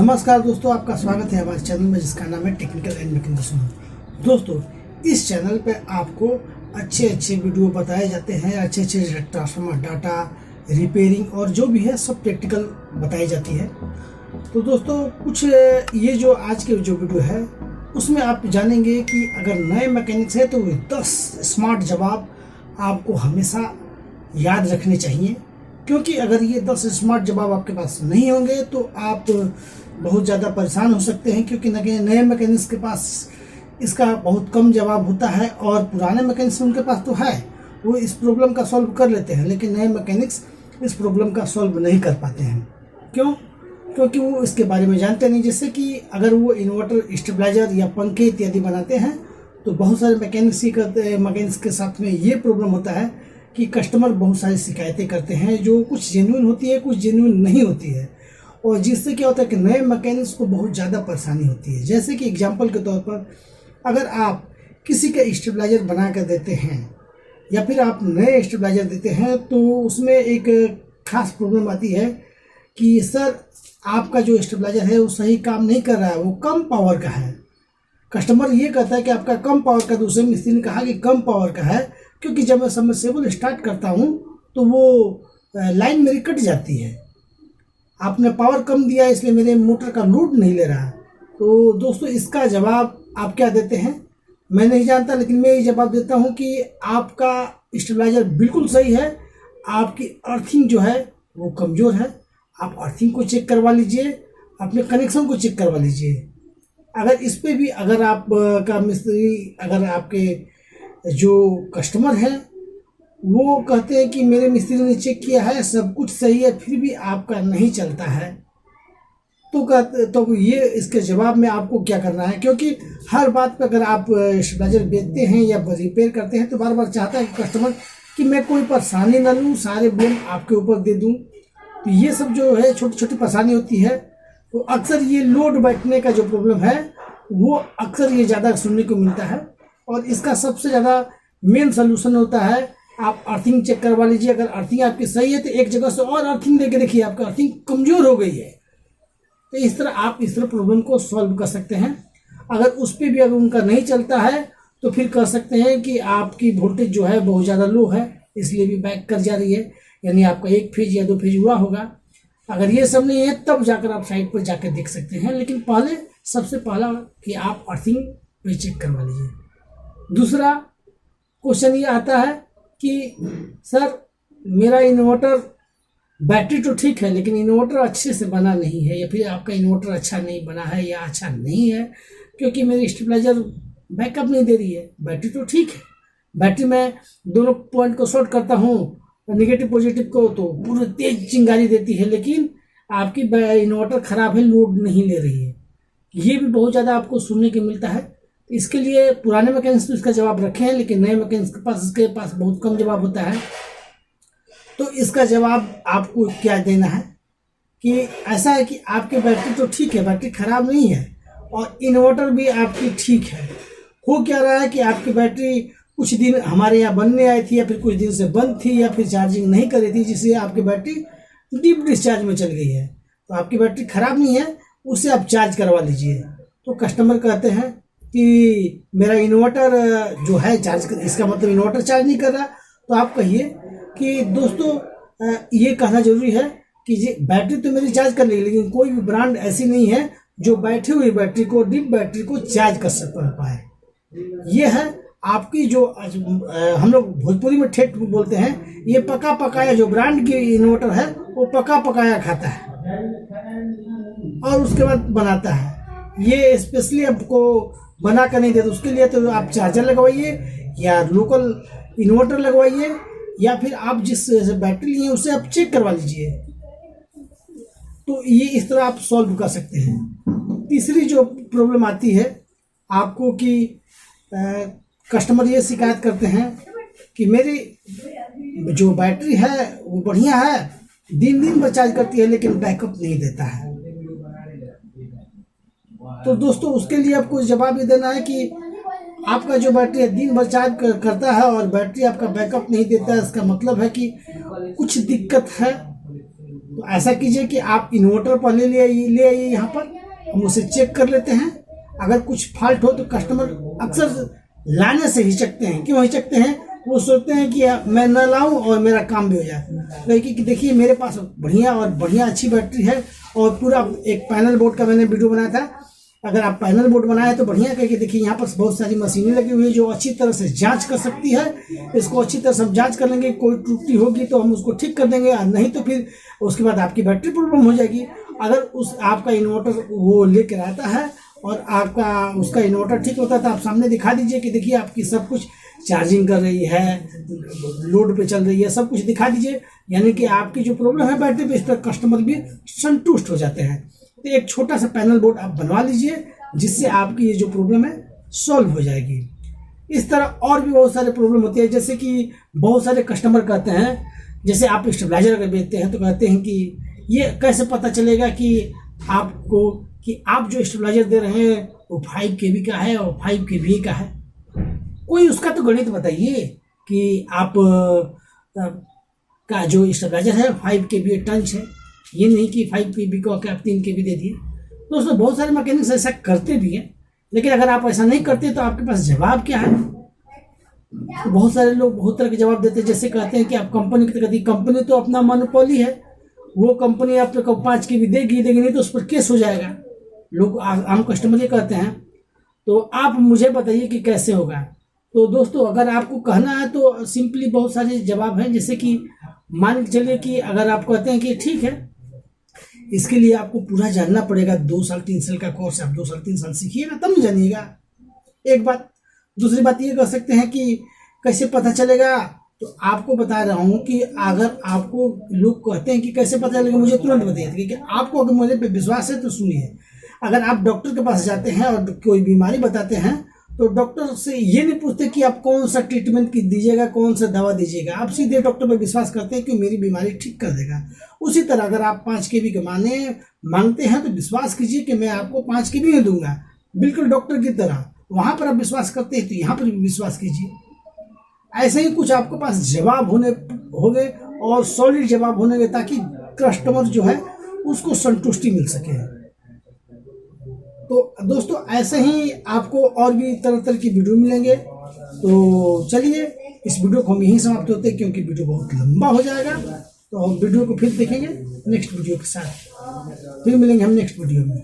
नमस्कार दोस्तों, आपका स्वागत है हमारे चैनल में जिसका नाम है टेक्निकल एंड मैकेनिज्म। दोस्तों, इस चैनल पे आपको अच्छे वीडियो बताए जाते हैं, अच्छे ट्रांसफार्मर डाटा, रिपेयरिंग और जो भी है सब प्रैक्टिकल बताई जाती है। तो दोस्तों, कुछ ये जो आज के जो वीडियो है उसमें आप जानेंगे कि अगर नए मैकेनिक्स है तो 10 स्मार्ट जवाब आपको हमेशा याद रखने चाहिए, क्योंकि अगर ये 10 स्मार्ट जवाब आपके पास नहीं होंगे तो आप बहुत ज़्यादा परेशान हो सकते हैं, क्योंकि नए मैकेनिक्स के पास इसका बहुत कम जवाब होता है और पुराने मैकेनिक्स उनके पास तो है, वो इस प्रॉब्लम का सॉल्व कर लेते हैं, लेकिन नए मैकेनिक्स इस प्रॉब्लम का सॉल्व नहीं कर पाते हैं। क्यों? क्योंकि वो इसके बारे में जानते नहीं। जैसे कि अगर वो इन्वर्टर, स्टेबलाइजर या पंखे इत्यादि बनाते हैं तो बहुत सारे मैकेनिक्स के साथ में ये प्रॉब्लम होता है कि कस्टमर बहुत सारी शिकायतें करते हैं, जो कुछ जेन्युइन होती है, कुछ जेन्युइन नहीं होती है, और जिससे क्या होता है कि नए मैकेनिक्स को बहुत ज़्यादा परेशानी होती है। जैसे कि एग्जांपल के तौर पर अगर आप किसी का स्टेबलाइजर बना कर देते हैं या फिर आप नए स्टेबलाइजर देते हैं तो उसमें एक खास प्रॉब्लम आती है कि सर आपका जो स्टेबलाइजर है वो सही काम नहीं कर रहा है, वो कम पावर का है। कस्टमर ये कहता है कि आपका कम पावर का, दूसरे मिस्त्री ने कहा कि कम पावर का है, क्योंकि जब मैं सबमर्सिबल स्टार्ट करता हूँ तो वो लाइन मेरी कट जाती है, आपने पावर कम दिया इसलिए मेरे मोटर का लोड नहीं ले रहा। तो दोस्तों, इसका जवाब आप क्या देते हैं मैं नहीं जानता, लेकिन मैं ये जवाब देता हूँ कि आपका स्टेबलाइजर बिल्कुल सही है, आपकी अर्थिंग जो है वो कमज़ोर है। आप अर्थिंग को चेक करवा लीजिए, अपने कनेक्शन को चेक करवा लीजिए। अगर इस पर भी अगर आप का मिस्त्री, अगर आपके जो कस्टमर है वो कहते हैं कि मेरे मिस्त्री ने चेक किया है, सब कुछ सही है, फिर भी आपका नहीं चलता है, तो ये इसके जवाब में आपको क्या करना है, क्योंकि हर बात पर अगर आप स्टेबलाइजर बेचते हैं या रिपेयर करते हैं तो बार बार चाहता है कस्टमर कि मैं कोई परेशानी ना लूँ, सारे ब्लेम आपके ऊपर दे दूँ। तो ये सब जो है छोटी छोटी परेशानी होती है। तो अक्सर ये लोड बैठने का जो प्रॉब्लम है वो अक्सर ये ज़्यादा सुनने को मिलता है, और इसका सबसे ज़्यादा मेन सोल्यूशन होता है आप अर्थिंग चेक करवा लीजिए। अगर अर्थिंग आपकी सही है तो एक जगह से और अर्थिंग लेके देखिए, आपका अर्थिंग कमज़ोर हो गई है, तो इस तरह प्रॉब्लम को सॉल्व कर सकते हैं। अगर उस पर भी अगर उनका नहीं चलता है तो फिर कह सकते हैं कि आपकी वोल्टेज जो है बहुत ज़्यादा लो है, इसलिए भी बैक कर जा रही है, यानी आपका 1 फेज या 2 फेज हुआ होगा। अगर ये सब नहीं है तब जाकर आप साइट पर जाकर देख सकते हैं, लेकिन सबसे पहला कि आप अर्थिंग पे चेक करवा लीजिए। दूसरा क्वेश्चन ये आता है कि सर मेरा इन्वर्टर, बैटरी तो ठीक है लेकिन इन्वर्टर अच्छे से बना नहीं है, या फिर आपका इन्वर्टर अच्छा नहीं बना है या अच्छा नहीं है, क्योंकि मेरी स्टेबलाइजर बैकअप नहीं दे रही है। बैटरी तो ठीक है, बैटरी में दोनों पॉइंट को शॉर्ट करता हूँ, नेगेटिव पॉजिटिव को, तो पूरी तेज चिंगारी देती है, लेकिन आपकी इन्वर्टर ख़राब है, लोड नहीं ले रही है। ये भी बहुत ज़्यादा आपको सुनने को मिलता है। इसके लिए पुराने मैकेनिक्स तो इसका जवाब रखे हैं, लेकिन नए मैकेनिक्स के पास बहुत कम जवाब होता है। तो इसका जवाब आपको क्या देना है कि ऐसा है कि आपकी बैटरी तो ठीक है, बैटरी ख़राब नहीं है, और इन्वर्टर भी आपकी ठीक है। हो क्या रहा है कि आपकी बैटरी कुछ दिन हमारे यहाँ बनने आई थी, या फिर कुछ दिन से बंद थी, या फिर चार्जिंग नहीं कर रही थी, जिससे आपकी बैटरी डीप डिस्चार्ज में चल गई है। तो आपकी बैटरी ख़राब नहीं है, उसे आप चार्ज करवा लीजिए। तो कस्टमर कहते हैं कि मेरा इन्वर्टर जो है चार्ज इसका मतलब इन्वर्टर चार्ज नहीं कर रहा। तो आप कहिए कि दोस्तों, ये कहना जरूरी है कि बैटरी तो मेरी चार्ज कर लेगी, लेकिन कोई भी ब्रांड ऐसी नहीं है जो बैठी हुई बैटरी को, डीप बैटरी को चार्ज कर पाए। ये है आपकी जो हम लोग भोजपुरी में ठेठ बोलते हैं, ये पका पकाया, जो ब्रांड की इन्वर्टर है वो पका पकाया खाता है और उसके बाद बनाता है। ये स्पेशली आपको बना कर नहीं देता, उसके लिए तो आप चार्जर लगवाइए या लोकल इन्वर्टर लगवाइए, या फिर आप जिस बैटरी लिए उसे आप चेक करवा लीजिए। तो ये इस तरह आप सॉल्व कर सकते हैं। तीसरी जो प्रॉब्लम आती है आपको कि कस्टमर ये शिकायत करते हैं कि मेरी जो बैटरी है वो बढ़िया है, दिन भर चार्ज करती है, लेकिन बैकअप नहीं देता है। तो दोस्तों, उसके लिए आपको जवाब ये देना है कि आपका जो बैटरी है दिन भर चार्ज करता है और बैटरी आपका बैकअप नहीं देता है, इसका मतलब है कि कुछ दिक्कत है। तो ऐसा कीजिए कि आप इन्वर्टर पहले ले आइए यहाँ पर, हम उसे चेक कर लेते हैं। अगर कुछ फॉल्ट हो तो कस्टमर अक्सर लाने से हिचकते हैं। क्यों हिचकते हैं? वो सोचते हैं कि मैं न लाऊं और मेरा काम भी हो जाए। लेकिन कि देखिए मेरे पास बढ़िया अच्छी बैटरी है और पूरा एक पैनल बोर्ड का मैंने वीडियो बनाया था। अगर आप पैनल बोर्ड बनाए तो बढ़िया करके देखिए, यहाँ पर बहुत सारी मशीनें लगी हुई है जो अच्छी तरह से जांच कर सकती है। इसको अच्छी तरह से हम जांच कर लेंगे, कोई त्रुटि होगी तो हम उसको ठीक कर देंगे, नहीं तो फिर उसके बाद आपकी बैटरी प्रॉब्लम हो जाएगी। अगर आपका इन्वर्टर वो लेकर आता है और आपका उसका इन्वर्टर ठीक होता है तो आप सामने दिखा दीजिए कि देखिए आपकी सब कुछ चार्जिंग कर रही है, लोड पे चल रही है, सब कुछ दिखा दीजिए। यानी कि आपकी जो प्रॉब्लम है बैटरी पे, इस पर कस्टमर भी संतुष्ट हो जाते हैं। तो एक छोटा सा पैनल बोर्ड आप बनवा लीजिए जिससे आपकी ये जो प्रॉब्लम है सॉल्व हो जाएगी। इस तरह और भी बहुत सारे प्रॉब्लम होती है, जैसे कि बहुत सारे कस्टमर कहते हैं, जैसे आप स्टेबलाइजर अगर बेचते हैं तो कहते हैं कि ये कैसे पता चलेगा कि आपको कि आप जो स्टेबलाइजर दे रहे हैं वो 5 kV का है और 5 kVA का है। कोई उसका तो गणित बताइए कि आप का जो स्टेबलाइजर है 5 kVA टंच है, ये नहीं कि 5 kV को आप 3 kV दे दिए। दोस्तों बहुत सारे मैकेनिक्स ऐसा करते भी हैं, लेकिन अगर आप ऐसा नहीं करते तो आपके पास जवाब क्या है? तो बहुत सारे लोग बहुत तरह के जवाब देते हैं, जैसे कहते हैं कि आप कंपनी की तरह, कंपनी तो अपना मोनोपोली है, वो कंपनी आपको 5 kV देगी नहीं तो उस पर केस हो जाएगा। लोग आम कस्टमर ये कहते हैं। तो आप मुझे बताइए कि कैसे होगा। तो दोस्तों अगर आपको कहना है तो सिंपली बहुत सारे जवाब हैं, जैसे कि मान के चलिए कि अगर आप कहते हैं कि ठीक है, इसके लिए आपको पूरा जानना पड़ेगा, 2 साल 3 साल का कोर्स, आप 2 साल 3 साल सीखिएगा तब जानिएगा। एक बात। दूसरी बात ये कह सकते हैं कि कैसे पता चलेगा, तो आपको बता रहा हूँ कि अगर आपको लोग कहते हैं कि कैसे पता चलेगा, मुझे तुरंत बताइए। क्योंकि आपको अगर मुझे पे विश्वास है तो सुनिए। अगर आप डॉक्टर के पास जाते हैं और कोई बीमारी बताते हैं तो डॉक्टर से ये नहीं पूछते कि आप कौन सा ट्रीटमेंट दीजिएगा, कौन सा दवा दीजिएगा, आप सीधे डॉक्टर पर विश्वास करते हैं कि मेरी बीमारी ठीक कर देगा। उसी तरह अगर आप 5 kV के मांगते हैं तो विश्वास कीजिए कि मैं आपको 5 kV ही दूंगा, बिल्कुल डॉक्टर की तरह। वहां पर आप विश्वास करते हैं तो यहाँ पर भी विश्वास कीजिए। ऐसे ही कुछ आपके पास जवाब होंगे और सॉलिड जवाब होंगे, ताकि कस्टमर जो है उसको संतुष्टि मिल सके। तो दोस्तों ऐसे ही आपको और भी तरह तरह की वीडियो मिलेंगे। तो चलिए इस वीडियो को हम यहीं समाप्त होते हैं, क्योंकि वीडियो बहुत लंबा हो जाएगा। तो हम वीडियो को फिर देखेंगे नेक्स्ट वीडियो के साथ, फिर मिलेंगे हम नेक्स्ट वीडियो में।